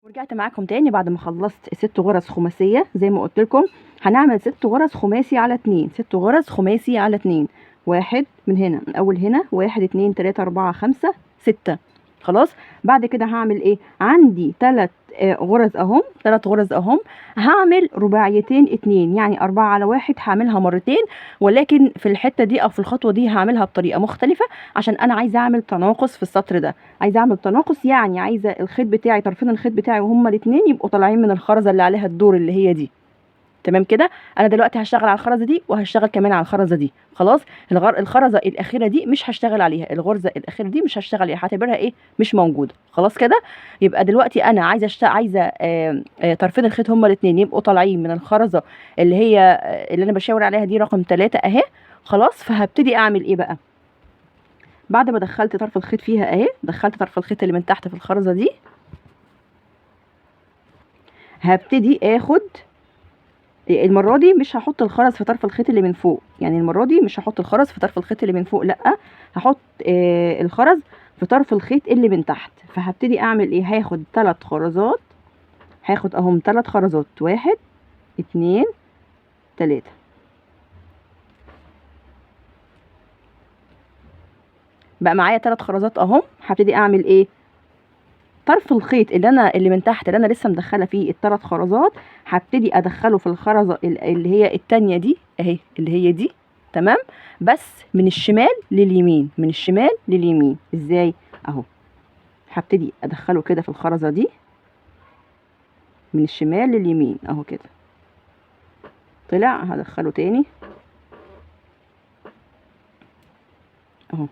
ورجعت معاكم تاني بعد ما خلصت 6 غرز خماسية زي ما قلت لكم. هنعمل 6 غرز خماسي على 2، 6 غرز خماسي على 2. واحد من هنا، من اول هنا 1 2 3 4 5 6. خلاص. بعد كده هعمل ايه؟ عندي 3 غرز اهم، 3 غرز اهم. هعمل رباعيتين 2، يعني 4 على 1 هعملها مرتين، ولكن في الحتة دي او في الخطوة دي هعملها بطريقة مختلفة عشان انا عايزة اعمل تناقص في السطر ده. عايزه اعمل تناقص، يعني عايزه الخيط بتاعي، طرفين الخيط بتاعي وهما الاثنين يبقوا طالعين من الخرزه اللي عليها الدور اللي هي دي. تمام كده. انا دلوقتي هشتغل على الخرزه دي وهشتغل كمان على الخرزه دي. خلاص. الخرزه الاخيره دي مش هشتغل عليها، الغرزه الاخيره دي مش هشتغل عليها، هعتبرها ايه؟ مش موجوده. خلاص كده. يبقى دلوقتي انا عايزه طرفين الخيط هما الاثنين يبقوا طالعين من الخرزه اللي هي اللي انا بشاور عليها دي رقم 3 اهي. خلاص. فهبتدي اعمل ايه بقى؟ بعد ما دخلت طرف الخيط فيها اهي، دخلت طرف الخيط اللي من تحت في الخرزه دي، هبتدي اخد المره دي مش هحط الخرز في طرف الخيط اللي من فوق، يعني المره دي مش هحط الخرز في طرف الخيط اللي من فوق، لا، هحط الخرز في طرف الخيط اللي من تحت. فهبتدي اعمل ايه؟ هاخد 3 خرزات، هاخد اهم 3 خرزات، 1 2 3. بقى معايا 3 خرزات اهم. هبتدي اعمل ايه؟ طرف الخيط اللي من تحت اللي انا لسه مدخله فيه ال3 خرزات، هبتدي ادخله في الخرزه اللي هي التانية دي اهي، اللي هي دي. تمام. بس من الشمال لليمين، من الشمال لليمين. ازاي؟ اهو. هبتدي ادخله كده في الخرزه دي من الشمال لليمين اهو كده. طلع، هدخله تاني اهو.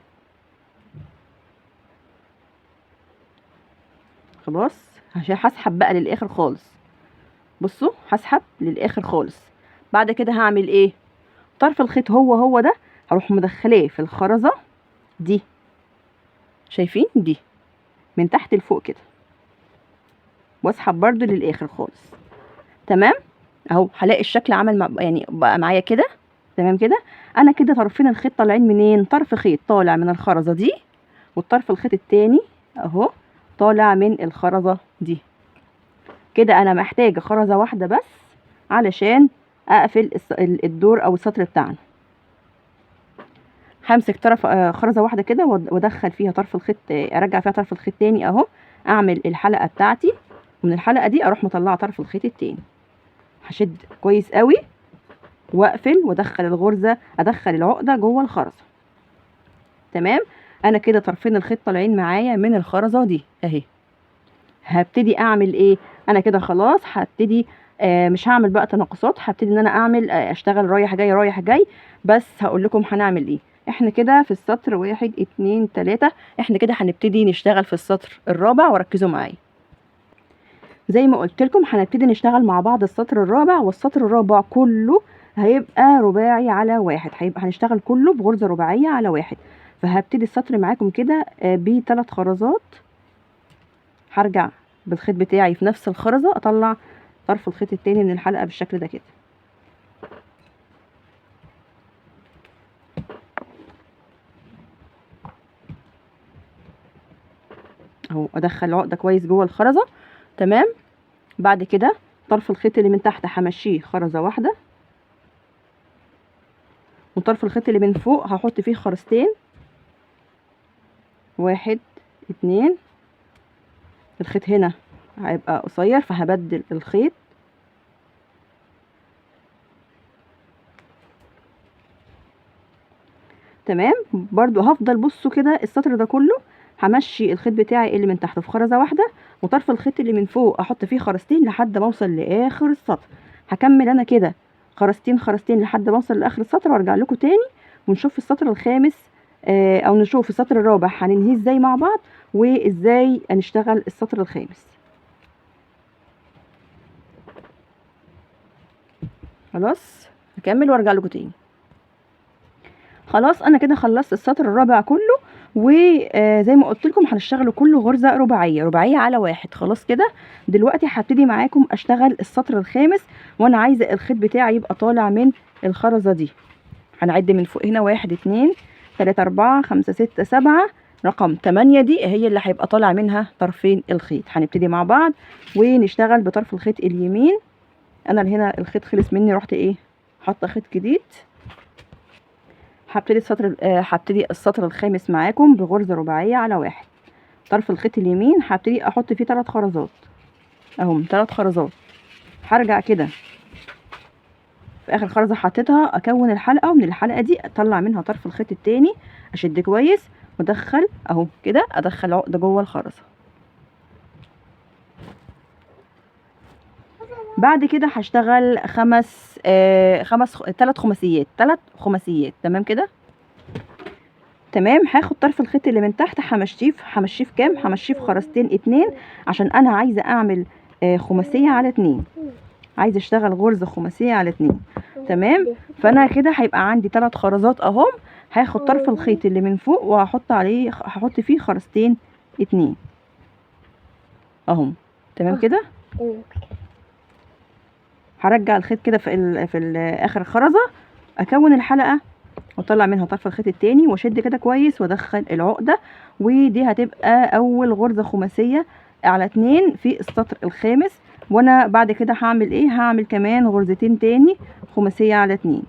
خلاص. هسحب بقى للاخر خالص. بصوا، هسحب للاخر خالص. بعد كده هعمل ايه؟ طرف الخيط هو ده هروح مدخلاه في الخرزه دي. شايفين دي؟ من تحت لفوق كده، واسحب برضو للاخر خالص. تمام. اهو هلاقي الشكل عمل يعني بقى معايا كده. تمام كده. انا كده طرفين الخيط طالعين منين؟ طرف خيط طالع من الخرزه دي، والطرف الخيط التاني اهو طالع من الخرزه دي. كده انا محتاجه خرزه واحده بس علشان اقفل الدور او السطر بتاعنا. همسك طرف خرزه واحده كده وادخل فيها طرف الخيط، ارجع فيها طرف الخيط تاني اهو، اعمل الحلقه بتاعتي، ومن الحلقه دي اروح مطلعه طرف الخيط التاني. هشد كويس قوي واقفل وادخل الغرزه، ادخل العقده جوه الخرزه. تمام. انا كده طرفين الخيط طالعين معايا من الخرزه دي اهي. هبتدي اعمل ايه؟ انا كده خلاص هبتدي مش هعمل بقى تناقصات، هبتدي ان انا اعمل اشتغل رايح جاي رايح جاي. بس هقول لكم هنعمل ايه. احنا كده في السطر 1 2 3، احنا كده هنبتدي نشتغل في السطر الرابع، وركزوا معايا. زي ما قلت لكم هنبتدي نشتغل مع بعض السطر الرابع، والسطر الرابع كله هيبقى رباعي على 1، هيبقى هنشتغل كله بغرزه رباعيه على 1. فهبتدي السطر معاكم كده ب3 خرزات. هرجع بالخيط بتاعي في نفس الخرزه، اطلع طرف الخيط التاني من الحلقه بالشكل ده كده اهو، ادخل عقده كويس جوه الخرزه. تمام. بعد كده طرف الخيط اللي من تحت همشيه خرزه واحده، وطرف الخيط اللي من فوق هحط فيه خرزتين، 1 2. الخيط هنا هيبقى قصير فهبدل الخيط. تمام. برضو هفضل بصوا كده السطر ده كله همشي الخيط بتاعي اللي من تحت في خرزه واحده، وطرف الخيط اللي من فوق احط فيه خرزتين لحد ما اوصل لاخر السطر. هكمل انا كده خرزتين خرزتين لحد ما اوصل لاخر السطر، وارجع لكم تاني ونشوف السطر الخامس او نشوف السطر الرابع هننهيه ازاي مع بعض، وازاي هنشتغل السطر الخامس. خلاص. هكمل وارجع لكم تاني. خلاص انا كده خلصت السطر الرابع كله، وزي ما قلت لكم هنشتغله كله غرزه رباعيه رباعيه على 1. خلاص كده. دلوقتي هبتدي معاكم اشتغل السطر الخامس، وانا عايزه الخيط بتاعي يبقى طالع من الخرزه دي. هنعد من فوق هنا 1 2 3 4 5 6 7 رقم 8 دي هي اللي هيبقى طالع منها طرفين الخيط. هنبتدي مع بعض ونشتغل بطرف الخيط اليمين. انا هنا الخيط خلص مني، رحت ايه حاطه خيط جديد. هبتدي السطر الخامس معاكم بغرزه رباعيه على واحد. طرف الخيط اليمين هبتدي احط فيه 3 خرزات اهم، 3 خرزات. هرجع كده في اخر خرزه حطيتها اكون الحلقه، ومن الحلقه دي اطلع منها طرف الخيط التاني، اشد كويس وادخل اهو كده، ادخل عقده جوه الخرزه. بعد كده هشتغل 3 خماسيات، 3 خماسيات. تمام كده، تمام. هاخد طرف الخيط اللي من تحت همشيه في كام؟ همشيه في خرزتين 2 عشان انا عايزه اعمل خماسيه على 2. عايزه اشتغل غرزه خماسيه على 2. تمام. فانا كده هيبقى عندي 3 خرزات اهم. هاخد طرف الخيط اللي من فوق هحط فيه خرزتين 2 اهم. تمام كده. هرجع الخيط كده في اخر خرزه، اكون الحلقه واطلع منها طرف الخيط التاني واشد كده كويس وادخل العقده، ودي هتبقى اول غرزه خماسيه على 2 في السطر الخامس. وانا بعد كده هعمل ايه؟ هعمل كمان غرزتين تاني خماسيه على 2.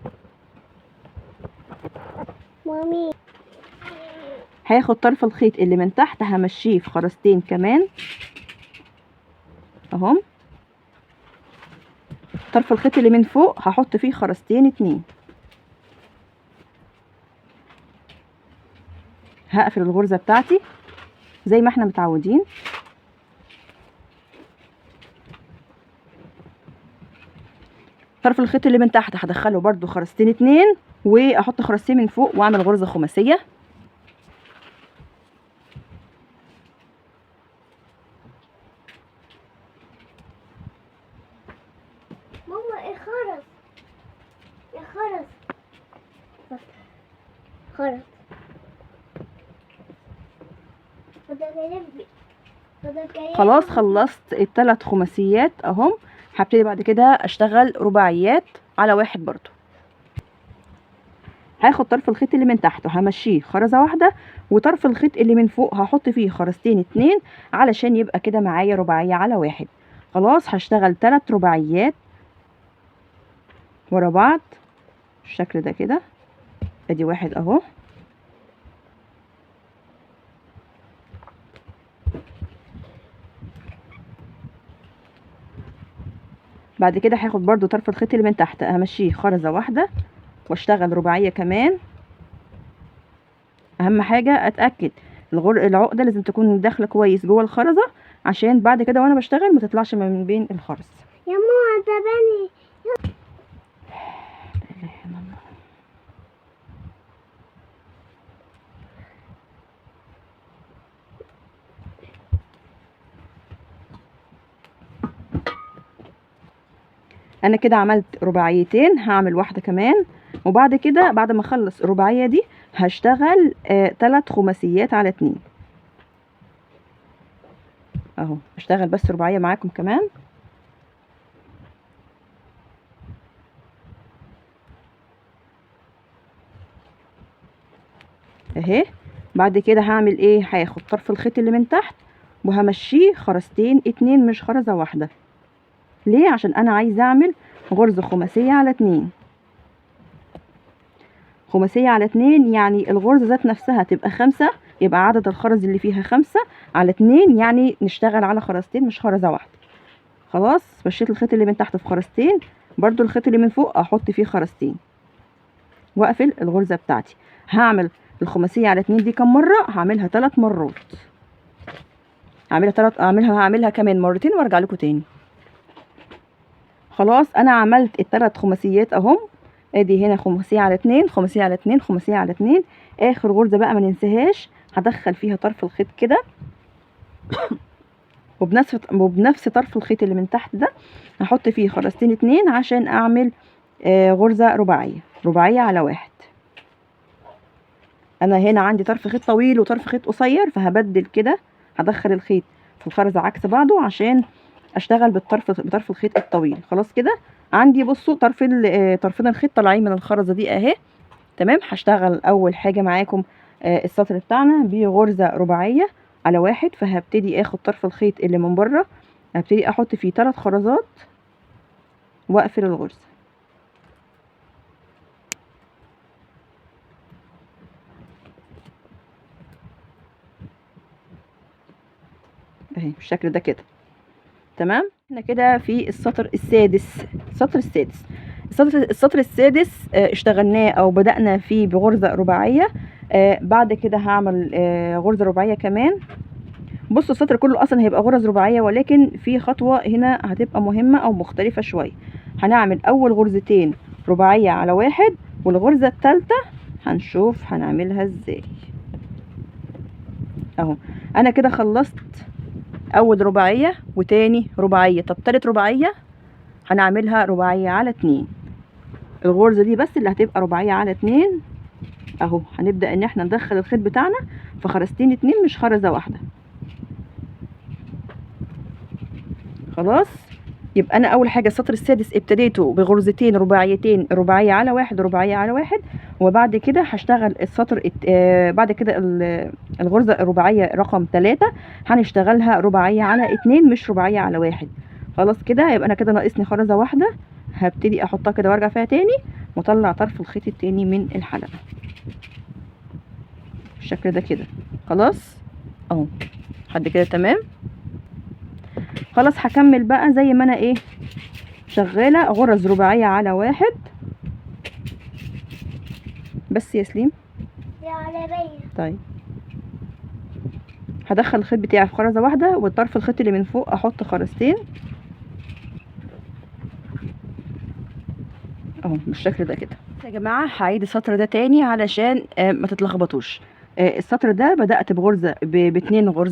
مامي هاخد طرف الخيط اللي من تحت همشيه في خرزتين كمان اهم. طرف الخيط اللي من فوق هحط فيه خرزتين 2. هقفل الغرزه بتاعتي زي ما احنا متعودين. طرف الخيط اللي من تحت هدخله برضو خرزتين 2 واحط خرزتين من فوق واعمل غرزه خماسيه. ماما ايه خرز؟ يا خرز خرز خلاص خلصت ال3 خماسيات اهم. هبتدي بعد كده اشتغل رباعيات على واحد برضو. هاخد طرف الخيط اللي من تحت وهمشيه خرزه واحده، وطرف الخيط اللي من فوق هحط فيه خرزتين 2 علشان يبقى كده معايا رباعيه على واحد. خلاص هشتغل 3 رباعيات ورا بعض بالشكل ده كده. ادي واحد اهو، بعد كده هاخد برضو طرف الخيط اللي من تحت همشيه خرزه واحده واشتغل رباعيه كمان. اهم حاجه اتاكد العقده لازم تكون داخله كويس جوه الخرزه عشان بعد كده وانا بشتغل ما تطلعش من بين الخرز. يا ماما تباني. انا كده عملت رباعيتين، هعمل واحده كمان، وبعد كده بعد ما اخلص الرباعيه دي هشتغل 3 خماسيات على 2 اهو. اشتغل بس رباعيه معاكم كمان اهي. بعد كده هعمل ايه؟ هاخد طرف الخيط اللي من تحت وهمشيه خرزتين 2 مش خرزه واحده. ليه؟ عشان انا عايزه اعمل غرزه خماسيه على 2. خماسيه على 2 يعني الغرزه ذات نفسها تبقى 5، يبقى عدد الخرز اللي فيها 5 على 2، يعني نشتغل على خرزتين مش خرزه واحده. خلاص مشيت الخيط اللي من تحت في خرزتين، برضو الخيط اللي من فوق احط فيه خرزتين واقفل الغرزه بتاعتي. هعمل الخماسيه على 2 دي كم مره؟ هعملها 3 مرات. هعملها كمان مرتين وارجع لكم تاني. خلاص انا عملت ال3 خماسيات اهم. ادي هنا خماسيه على 2 خماسيه على 2 خماسيه على 2. اخر غرزه بقى ما ننساهاش، هدخل فيها طرف الخيط كده وبنفس طرف الخيط اللي من تحت ده هحط فيه خرزتين 2 عشان اعمل غرزه رباعيه على واحد. انا هنا عندي طرف خيط طويل وطرف خيط قصير، فهبدل كده، هدخل الخيط في الخرزه عكس بعضه عشان اشتغل بطرف الخيط الطويل. خلاص كده عندي بصوا طرفين الخيط طالعين من الخرزه دي اهي. تمام. هشتغل اول حاجه معاكم السطر بتاعنا بغرزة رباعية على واحد. فهبتدي اخد طرف الخيط اللي من بره، هبتدي احط فيه 3 خرزات واقفل الغرزة اهي بالشكل ده كده. تمام. احنا كده في السطر السادس. السطر السادس اشتغلناه او بدأنا فيه بغرزة رباعية. بعد كده هعمل غرزة رباعية كمان. بصوا السطر كله اصلا هيبقى غرز رباعية، ولكن في خطوة هنا هتبقى مهمة او مختلفة شوية. هنعمل اول غرزتين رباعية على واحد، والغرزة الثالثة هنشوف هنعملها ازاي. اهو انا كده خلصت اول رباعية وتاني رباعية. طب تالت رباعية هنعملها رباعية على 2. الغرزة دي بس اللي هتبقى رباعية على 2 اهو. هنبدأ ان احنا ندخل الخيط بتاعنا في خرزتين 2 مش خرزة واحدة. خلاص. يبقى انا اول حاجة السطر السادس ابتديته بغرزتين رباعيتين، رباعية على واحد رباعية على واحد. وبعد كده هشتغل السطر بعد كده الغرزة الرباعية رقم 3 هنشتغلها رباعية على 2 مش رباعية على واحد. خلاص كده. يبقى انا كده ناقصني خرزة واحدة، هبتدي احطها كده وارجع فيها تاني واطلع طرف الخيط التاني من الحلقة بالشكل ده كده. خلاص اهو لحد كده تمام. خلاص هكمل بقى زي ما انا ايه شغالة غرز رباعية على واحد بس يا سليم. يا عربية. طيب هدخل الخيط بتاعي في خرزة واحدة، والطرف الخيط اللي من فوق احط خرزتين اهو بالشكل ده كده. يا جماعة هعيد السطر ده تاني علشان ما تتلخبطوش. السطر ده بدأت بغرزة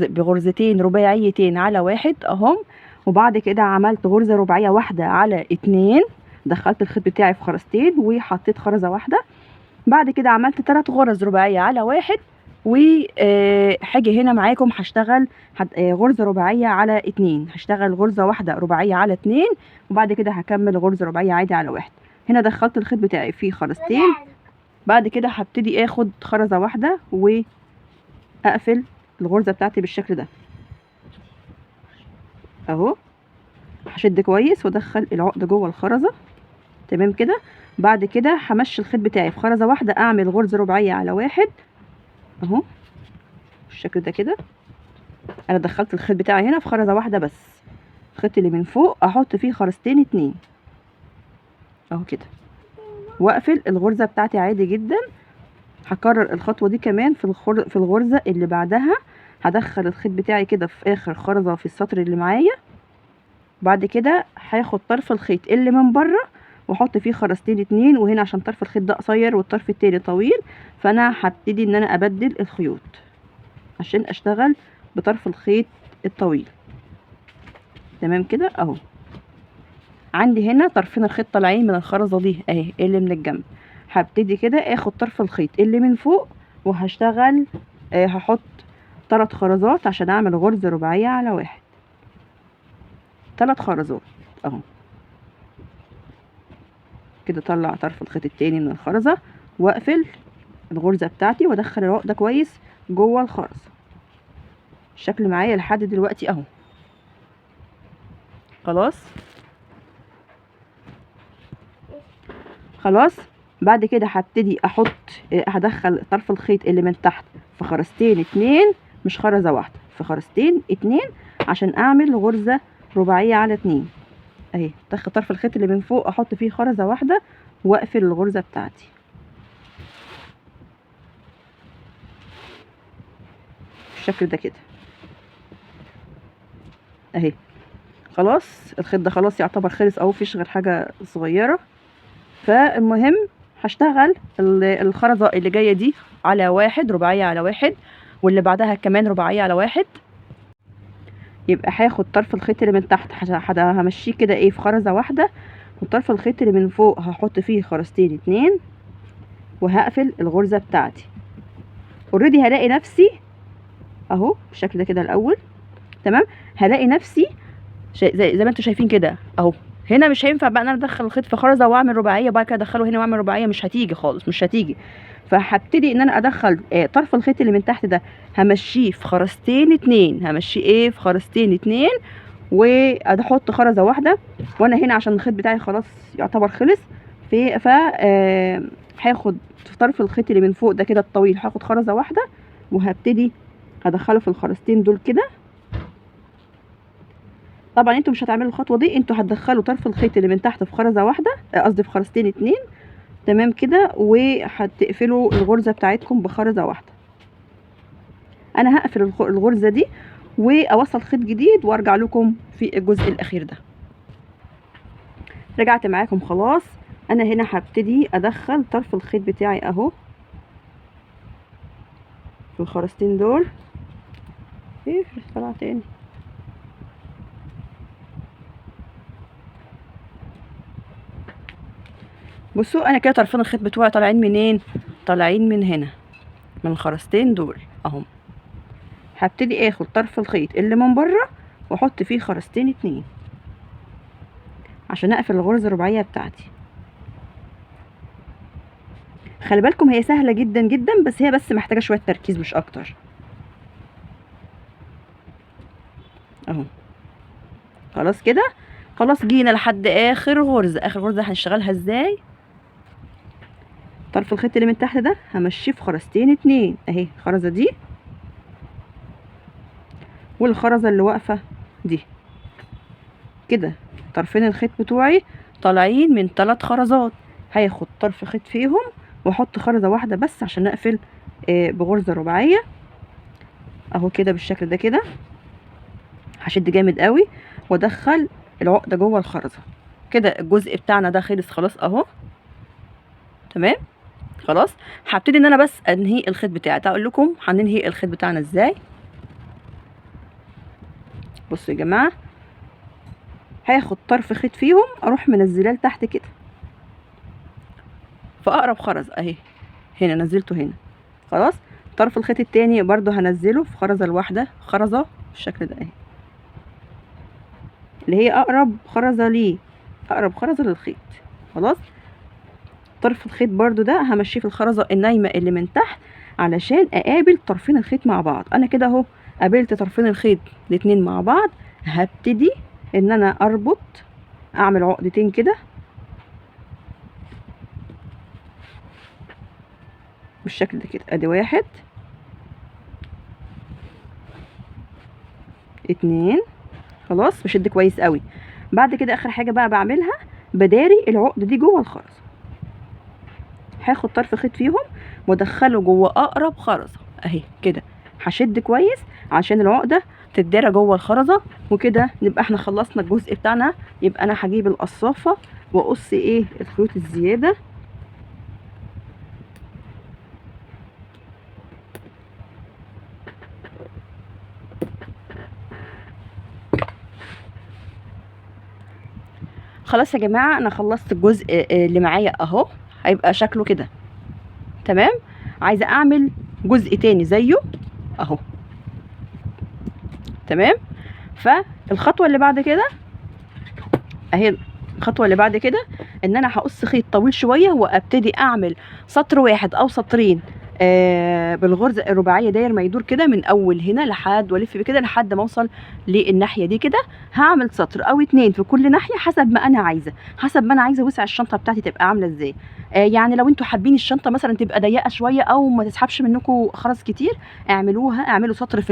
بغرزتين رباعيتين على واحد اهم، وبعد كده عملت غرزة رباعية واحدة على 2، دخلت الخيط بتاعي في خرزتين وحطيت خرزة واحدة. بعد كده عملت 3 غرز رباعية على واحد، وحاجة هنا معاكم هشتغل غرزة رباعية على 2. هشتغل غرزة واحدة رباعية على 2 وبعد كده هكمل غرزة رباعية عادي على واحد. هنا دخلت الخيط بتاعي في خرزتين. بعد كده هبتدي اخد خرزة واحدة واقفل الغرزة بتاعتي بالشكل ده اهو. هشد كويس وادخل العقدة جوه الخرزة تمام كده. بعد كده همشي الخيط بتاعي في خرزة واحدة، اعمل غرزة رباعية على واحد اهو بالشكل ده كده. انا دخلت الخيط بتاعي هنا في خرزة واحدة بس، الخيط اللي من فوق احط فيه خرزتين 2 اهو كده، واقفل الغرزة بتاعتي عادي جدا. هكرر الخطوة دي كمان في الغرزة اللي بعدها. هدخل الخيط بتاعي كده في اخر خرزة في السطر اللي معايا. بعد كده هاخد طرف الخيط اللي من بره واحط فيه خرزتين 2، وهنا عشان طرف الخيط ده قصير والطرف التاني طويل فانا هبتدي ان انا ابدل الخيوط عشان اشتغل بطرف الخيط الطويل تمام كده اهو. عندي هنا طرفين الخيط طالعين من الخرزة دي اهي اللي من الجنب. هبتدي كده اخد طرف الخيط اللي من فوق وهشتغل هحط 3 خرزات عشان اعمل غرزة رباعية على واحد. 3 خرزات اهو كده. طلع طرف الخيط التاني من الخرزة واقفل الغرزة بتاعتي وادخل العقدة كويس جوه الخرزة. الشكل معايا لحد دلوقتي اهو. خلاص. بعد كده هبتدي احط هدخل طرف الخيط اللي من تحت في خرزتين 2 مش خرزة واحدة، في خرزتين 2 عشان اعمل غرزة رباعية على 2 اهي. دخل طرف الخيط اللي من فوق احط فيه خرزة واحدة واقفل الغرزة بتاعتي بالشكل ده كده اهي. خلاص الخيط ده خلاص يعتبر خلص اهو، مفيش غير حاجة صغيرة. فالمهم هشتغل الخرزة اللي جاية دي على واحد رباعية على واحد، واللي بعدها كمان رباعية على واحد. يبقى هاخد طرف الخيط اللي من تحت همشيه كده ايه في خرزة واحدة، وطرف الخيط اللي من فوق هحط فيه خرزتين 2 وهقفل الغرزة بتاعتي. اوريدي هلاقي نفسي اهو بالشكل ده كده الاول تمام. هلاقي نفسي زي ما انتوا شايفين كده اهو هنا مش هينفع بقى ان انا ادخل الخيط في خرزه واعمل رباعيه وبعد كده ادخله هنا واعمل رباعيه، مش هتيجي خالص، مش هتيجي. فهبتدي ان انا ادخل طرف الخيط اللي من تحت ده همشيه في خرزتين اتنين، همشيه ايه في خرزتين اتنين، واحط خرزه واحده. وانا هنا عشان الخيط بتاعي خلاص يعتبر خلص في هاخد في طرف الخيط اللي من فوق ده كده الطويل، هاخد خرزه واحده وهبتدي ادخله في الخرزتين دول كده. طبعا انتوا مش هتعملوا الخطوه دي، انتوا هتدخلوا طرف الخيط اللي من تحت في خرزه واحده، قصدي في خرزتين اتنين، تمام كده، وهتقفلوا الغرزه بتاعتكم بخرزه واحده. انا هقفل الغرزه دي واوصل خيط جديد وارجع لكم في الجزء الاخير ده. رجعت معاكم خلاص. انا هنا هبتدي ادخل طرف الخيط بتاعي اهو في الخرزتين دول. ايه طلع تاني؟ بصوا انا كده طرفين الخيط بتوعي طالعين منين؟ طالعين من هنا، من الخرزتين دول اهم. هبتدي اخد طرف الخيط اللي من بره واحط فيه خرزتين اتنين عشان اقفل الغرزه الرباعيه بتاعتي. خلي بالكم هي سهله جدا جدا، بس هي محتاجه شويه تركيز مش اكتر. اهو خلاص كده، خلاص جينا لحد اخر غرزه. اخر غرزه هنشتغلها ازاي؟ طرف الخيط اللي من تحت ده همشيه في خرزتين اتنين اهي، الخرزه دي والخرزه اللي واقفه دي كده. طرفين الخيط بتوعي طالعين من 3 خرزات، هاخد طرف خيط فيهم واحط خرزه واحده بس عشان اقفل بغرزه رباعيه اهو كده بالشكل ده كده. هشد جامد قوي وادخل العقده جوه الخرزه كده. الجزء بتاعنا ده خلص خلاص اهو، تمام خلاص. هبتدي ان انا بس انهي الخيط بتاعي. تعالوا اقول لكم هننهي الخيط بتاعنا ازاي. بصوا يا جماعه، هاخد طرف خيط فيهم اروح منزلاه لتحت كده في اقرب خرز اهي، هنا نزلته هنا خلاص. طرف الخيط التاني برضو هنزله في خرزه الواحده، خرزه بالشكل ده اهي اللي هي اقرب خرزه ليه، اقرب خرزه للخيط خلاص. طرف الخيط برضو ده همشيه في الخرزه النايمه اللي من تحت علشان اقابل طرفين الخيط مع بعض. انا كده اهو قابلت طرفين الخيط الاتنين مع بعض. هبتدي ان انا اربط، اعمل عقدتين كده بالشكل ده كده. ادي 1 2 خلاص، بشد كويس قوي. بعد كده اخر حاجه بقى بعملها، بداري العقده دي جوه الخرزه. هاخد طرف خيط فيهم وادخله جوه اقرب خرزه اهي كده. هشد كويس عشان العقده تتدارى جوه الخرزه، وكده نبقى احنا خلصنا الجزء بتاعنا. يبقى انا هجيب القصافه واقص ايه الخيوط الزياده خلاص يا جماعه. انا خلصت الجزء اللي معايا اهو، هيبقى شكله كده تمام. عايزه اعمل جزء تاني زيه اهو، تمام. فالخطوه اللي بعد كده اهي، الخطوه اللي بعد كده ان انا هقص خيط طويل شويه وابتدي اعمل سطر واحد او سطرين بالغرزه الرباعيه داير ما يدور كده من اول هنا لحد والف بكده لحد ما اوصل للناحيه دي كده. هعمل سطر او 2 في كل ناحيه حسب ما انا عايزه، حسب ما انا عايزه وسع الشنطه بتاعتي تبقى عامله ازاي. يعني لو انتوا حابين الشنطه مثلا تبقى ضيقه شويه او ما تسحبش منكم خرز كتير، اعملوا سطر في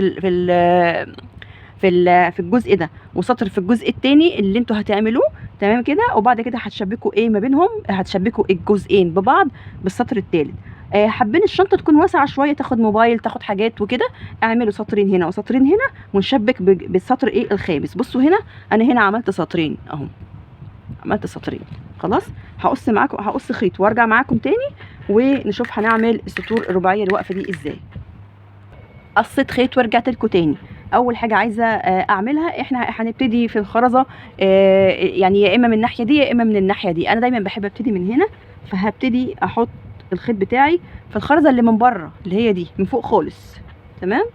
الجزء ده وسطر في الجزء التاني اللي انتوا هتعملوه، تمام كده. وبعد كده هتشبكوا ايه ما بينهم، هتشبكوا الجزئين ببعض بالسطر التالت. حابين الشنطه تكون واسعه شويه، تاخد موبايل تاخد حاجات وكده، اعملوا سطرين هنا وسطرين هنا ونشبك بالسطر ايه الخامس. بصوا هنا انا هنا عملت سطرين اهو، عملت سطرين خلاص. هقص معاكم، هقص خيط وارجع معاكم تاني ونشوف هنعمل السطور الرباعيه الواقفه دي ازاي. قصيت خيط ورجعت لكم تاني. اول حاجه عايزه اعملها، احنا هنبتدي في الخرزه يعني يا اما من الناحيه دي يا اما من الناحيه دي. انا دايما بحب ابتدي من هنا، فهبتدي احط الخيط بتاعي في الخرزه اللي من بره اللي هي دي من فوق خالص، تمام.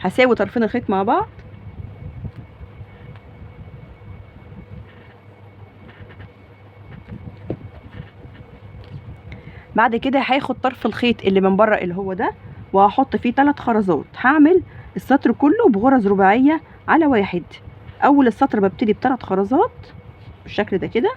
هساوي طرفين الخيط مع بعض بعد كده هاخد طرف الخيط اللي من بره اللي هو ده وهحط فيه 3 خرزات. هعمل السطر كله بغرز رباعيه على 1. اول السطر ببتدي ب3 خرزات بالشكل ده كده،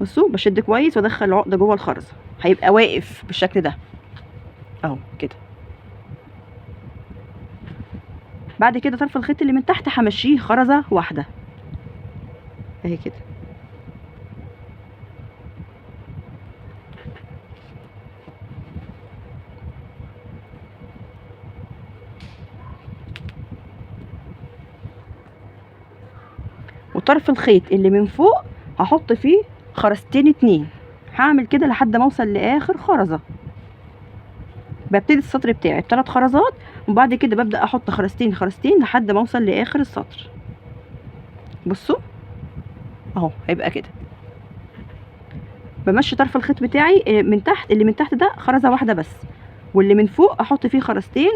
بصوا بشد كويس وادخل العقده جوه الخرزه، هيبقى واقف بالشكل ده اهو كده. بعد كده طرف الخيط اللي من تحت همشيه خرزه واحده اهي كده. وطرف الخيط اللي من فوق هحط فيه خرزتين 2. هعمل كده لحد ما اوصل لاخر خرزه. ببتدي السطر بتاعي ب3 خرزات وبعد كده ببدا احط خرزتين خرزتين لحد ما اوصل لاخر السطر. بصوا اهو هيبقى كده. بمشي طرف الخيط بتاعي من تحت، اللي من تحت ده خرزه واحده بس، واللي من فوق احط فيه خرزتين،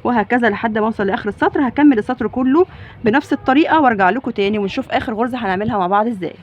وهكذا لحد ما اوصل لاخر السطر. هكمل السطر كله بنفس الطريقه وارجع لكم تاني ونشوف اخر غرزه هنعملها مع بعض ازاي.